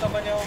잠깐만요.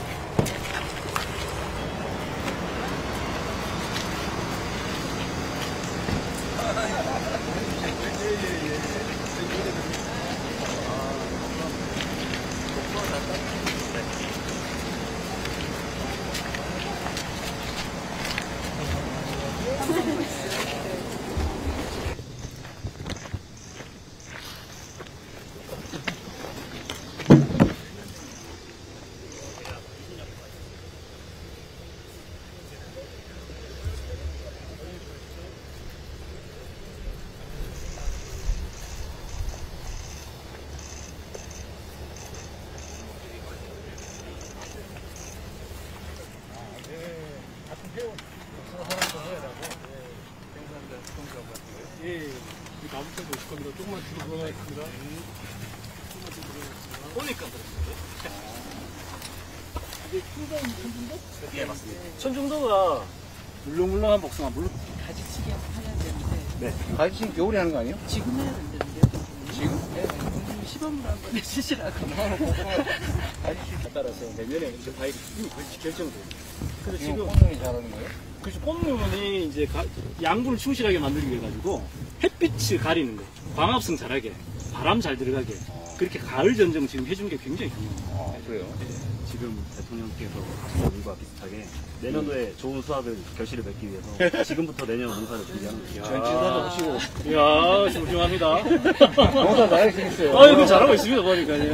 예, 나부터 오실 겁니다. 조금만 뒤로 돌아가겠습니다. 보니까 예, 맞습니다. 천중도가 물렁물렁한 복숭아, 물론 가지치기 해야 되는데 네. 가지치기 겨울에 하는 거 아니에요? 지금 해야 된다는데 지금? 네, 요즘 시범으로 한번 해주시라고. 가지치기에 따라서 내년에 이제 과일이 결정돼요. 그래서 지금 꽃눈이 잘하는 거예요? 그래서 꽃눈이 이제 양분을 충실하게 만들기 위해 가지고 햇빛을 가리는 거, 광합성 잘하게, 바람 잘 들어가게 그렇게 가을 전쟁 지금 해준 게 굉장히 중요합니다. 아, 그래요? 지금 대통령께서 하신 일과 비슷하게 내년도에 좋은 수확을 결실을 맺기 위해서 지금부터 내년 농사를 준비하는 거예요. 전진사도 하시고. 이야, 훌륭합니다. 농사 잘하시겠어요? 아이고, 잘하고 있습니다, 보니까. 예.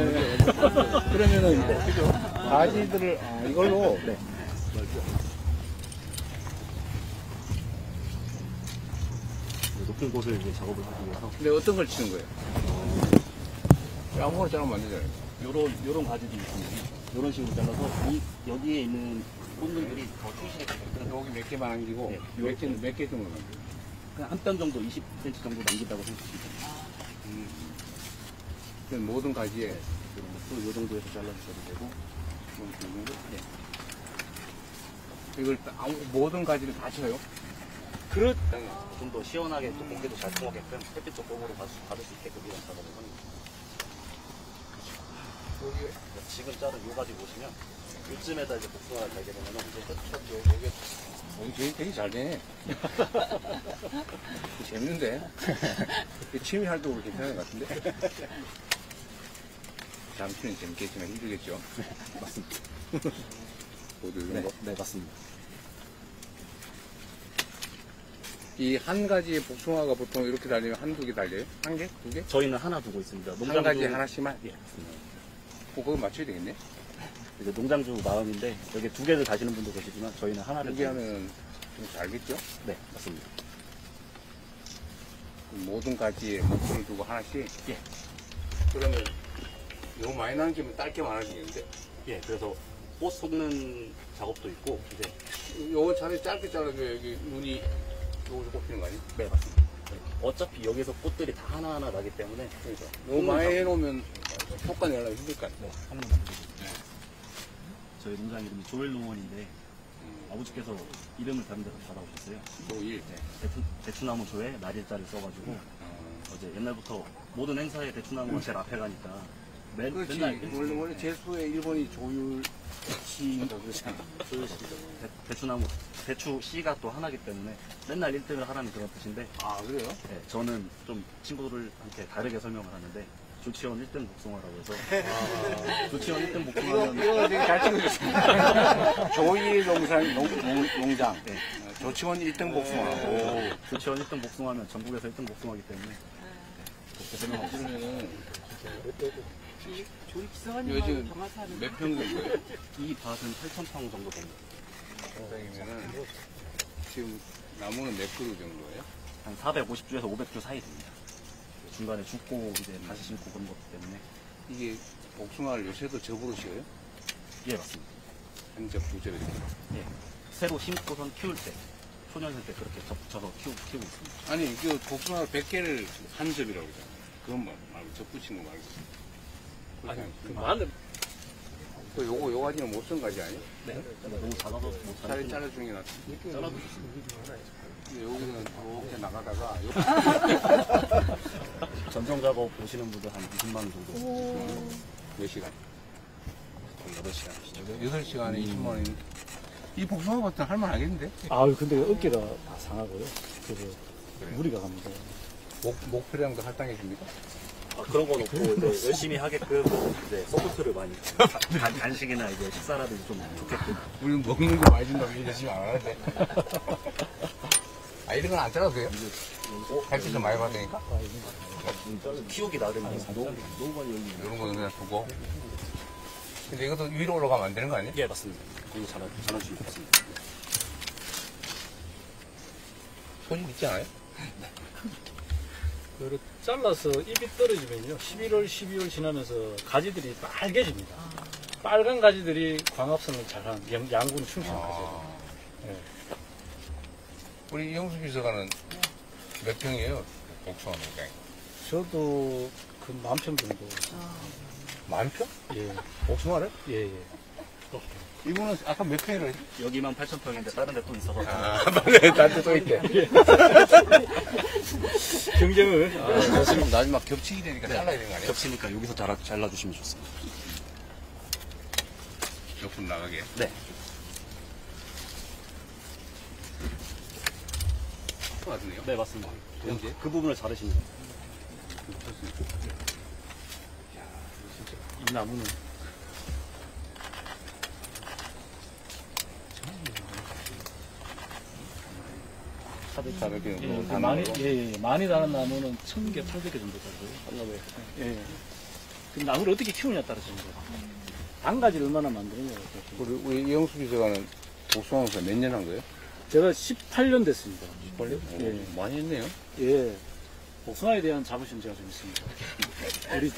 그러면은, 그죠? 가지들을, 이걸로. 네. 높은 곳을 이제 작업을 하기 위해서 근데 어떤 걸 치는 거예요? 아무거나 자르면 안 되잖아요. 요런 가지도 있습니다. 요런 식으로 잘라서 여기에 있는 꽃들이 더 충실하게 여기 몇 개만 남기고, 네. 몇 개 정도 남기고. 그냥 한 뼘 정도 20cm 정도 남긴다고 생각하시면 됩니다. 그 모든 가지에. 이런 것도 요 정도에서 잘라주셔도 되고 네. 이걸 모든 가지를 다 쳐요? 좀 더 시원하게 또 공기도 잘 통하게끔 햇빛도 꼼으로 받을 수 있게끔 이런 작업을 하는 거예요. 지금 자른 요 가지 보시면 요쯤에다 이제 복숭아를 달게 되면 이제 여기 되게 잘 되네. 재밌는데? 취미 활동으로 괜찮은 것 같은데? 잠시는 재밌겠지만 힘들겠죠? 맞습니다. 모두 이런 거. 네, 맞습니다. 이 한 가지의 복숭아가 보통 이렇게 달리면 한두 개 달려요? 한 개? 두 개? 저희는 하나 두고 있습니다. 한 가지에 하나씩만? 예, 맞습니다. 그거 맞춰야 되겠네? 이제 농장주 마음인데 여기 두 개를 다시는 분도 계시지만 저희는 하나를 두개 두고 하면 좀 잘겠죠? 있습니다. 네, 맞습니다. 모든 가지에 목표를 두고 하나씩? 예. 그러면 너무 많이 남기면 딸게 많아지겠는데? 예, 그래서 꽃 속는 작업도 있고 이제 요거 차라리 짧게 잘라줘야 여기 눈이 요거서 꼽히는 거 아니에요? 네, 맞습니다. 어차피 여기서 꽃들이 다 하나하나 나기 때문에 그러니까. 너무 많이 해놓으면 효과 내려면 힘들 거 아니에요? 네, 하나만 남겨주세요. 저희 농장 이름이 조일 농원인데 아버지께서 이름을 다른 데서 받아오셨어요. 조일. 네, 대추나무 조에 날일자를 써가지고 어제 옛날부터 모든 행사에 대추나무가 제일 앞에 가니까 그렇지. 맨날 원래 제수의 일본이 조율 씨인가 그러잖아. 대추나무 대추 씨가 또 하나기 때문에 맨날 1등을 하라는 그런 뜻인데 아, 그래요? 네, 저는 좀 친구들한테 다르게 설명을 하는데 조치원 1등 복숭아라고 해서 조치원 1등 복숭아는 이거 되게 잘 찍어줬습니다. 조일 농장. 네. 조치원 1등 복숭아. 조치원 1등 복숭아는 전국에서 1등 복숭아이기 때문에 그렇게 설명하고 있습니다. 그러면은 조리 이거 기사관님하고 지금 경화사는 몇 평 정도예요? 이 밭은 8,000평 정도 됩니다. 그러면은 지금 나무는 몇 그루 정도예요? 한 450주에서 500주 사이 됩니다. 중간에 죽고 이제 다시 심고 그런 것 때문에 이게 복숭아를 요새도 접으로 씌워요? 예, 맞습니다. 한 접, 두 접에. 예. 새로 심고선 키울 때 초년생 때 그렇게 접붙여서 키우고 있습니다. 아니, 그 복숭아 100개를 한 접이라고 그러잖아요. 그건 말고, 접 붙인 거 말고. 아니, 그 마늘. 또 요 가지는 못 쓴 가지 아니에요? 네. 너무 작아서 못 차라리 자르고 잘라주는 게 낫지. 잘라주셨습니다. 근데 여기는 이렇게 나가다가, 전정 작업 보시는 분들 한 20만 원 정도. 몇 시간? 8시간. 8시간에 20만 원이면 이 복숭아밭은 할만하겠는데? 아유, 근데 어깨가 다 상하고요. 그래서 무리가 갑니다. 목표량도 할당해 줍니까? 그런 건 없고 이제 열심히 하게끔 이제 서포트를 많이 간식이나 이제 식사라든지 좀 좋게끔. 우리는 먹는 거 많이 준다고 열심히 안 하는데. 아, 이런 건 안 잘라도 돼요? 햇빛 좀 많이 받으니까? 키우기 나름이라서 너무 많이 열리네. 이런 거는 그냥 두고. 근데 이것도 위로 올라가면 안 되는 거 아니야? 예, 맞습니다. 이거 잘하시면 좋습니다. 손이 있지 않아요? 그리고 잘라서 잎이 떨어지면요. 11월, 12월 지나면서 가지들이 빨개집니다. 빨간 가지들이 광합성을 잘한 양분 충실한 가지예요. 예. 우리 이영수 비서관은 몇 평이에요? 복숭아 농장이. 저도 그 10,000평 정도. 10,000평? 예. 복숭아를? 예, 예. 이분은 아까 몇 평이라고 했지? 여기만 8,000평인데 다른 데 또 있어서. 맞네. 나한테 또 있대. 경쟁을. 지금 나중에 막 겹치게 되니까 잘라야 되는 거 아니야? 겹치니까 여기서 잘라주시면 좋습니다. 옆으로 나가게. 네. 맞네요. 네, 맞습니다. 언제? 그 부분을 자르십니다. 이 나무는 다르게 예, 많이 예, 예, 많이 다른 나무는 1,000개, 800개 정도 달고요. 예. 그 나무를 어떻게 키우냐에 따라서 는 거예요. 단가지를 얼마나 만드느냐에 따라서. 우리 이영수 비서관은 복숭아 농사 몇 년 한 거예요? 제가 18년 됐습니다. 18년? 예. 많이 했네요. 예. 복숭아에 대한 자부심 제가 좀 있습니다. 우리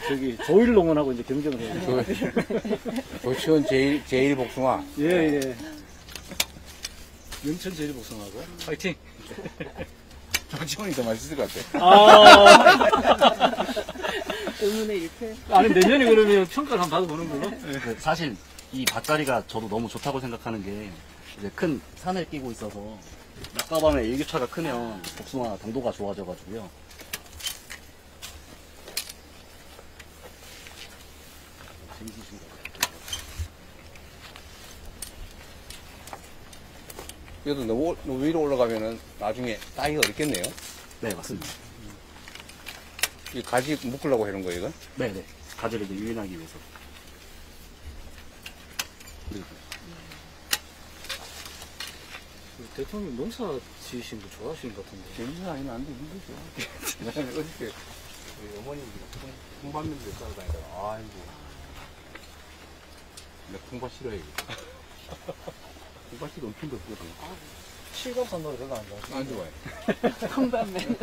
저기 조일 농원하고 이제 경쟁을 해요. 조치원 제일 복숭아. 예, 예. 영천 제일 복숭아하고 파이팅. 조치원이 더 맛있을 것 같아. 아. 의문의 일패. 아니 내년에 그러면 평가를 한번 받아보는 걸로. 그 사실 이 밭자리가 저도 너무 좋다고 생각하는 게 이제 큰 산을 끼고 있어서 낮과 밤에 일교차가 크면 복숭아 당도가 좋아져가지고요. 재밌으신 것 같아요. 이것도 너무 위로 올라가면은 나중에 따기가 어렵겠네요. 네, 맞습니다. 이 가지 묶으려고 하는 거예요, 이건? 네네. 가지를 이제 유인하기 위해서. 대통령 농사 지으신 거 좋아하시는 것 같은데. 재밌는 아니면 안 돼, 힘들죠. 어저께 우리 어머님 통밭면들 따라다니다가, 아이고. 나 통밭 싫어해. 통밭이 엄청 덥거든. 실감산 노래 별로 안 좋아하시죠? 안 좋아해. 콩밤맨.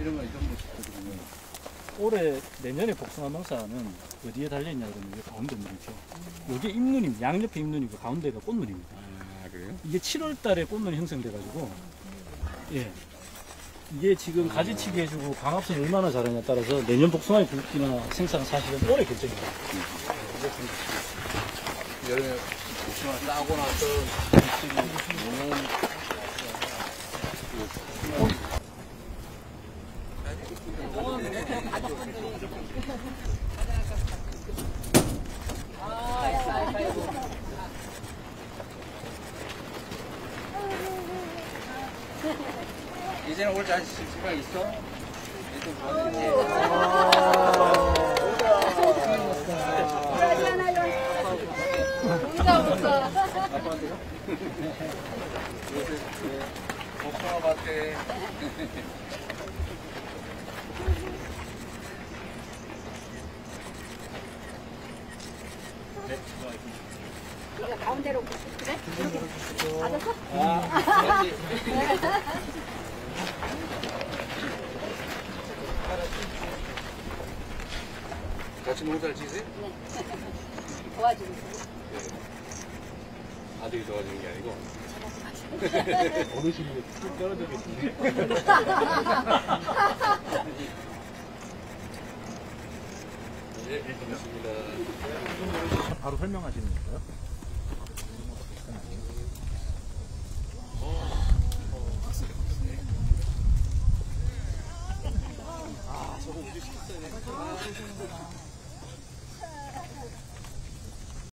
이런 거 이런 거 올해 내년에 복숭아 농사는 어디에 달려있냐 그러면 이 가운데 눈이죠. 이게 잎눈입니다. 양옆에 잎눈이고 가운데가 꽃눈입니다. 아, 그래요? 이게 7월 달에 꽃눈이 형성돼가지고, 예. 이게 지금 가지치기 해주고 광합성이 얼마나 잘하냐에 따라서 내년 복숭아의 굵기나 생산 사실은 올해 결정입니다. 여름에 복숭아 따고 나서 오는 이제는 올 자식 수가 있어? 복숭아 밭에 가운데로 그래? 맞았어? 같이 농사를 지세요? 네. 도와주고 있어요. 아들이 도와주는 게 아니고 어르신이 뚝 떨어지겠지. 네, 고맙습니다. 바로 설명하시는 건가요? 아,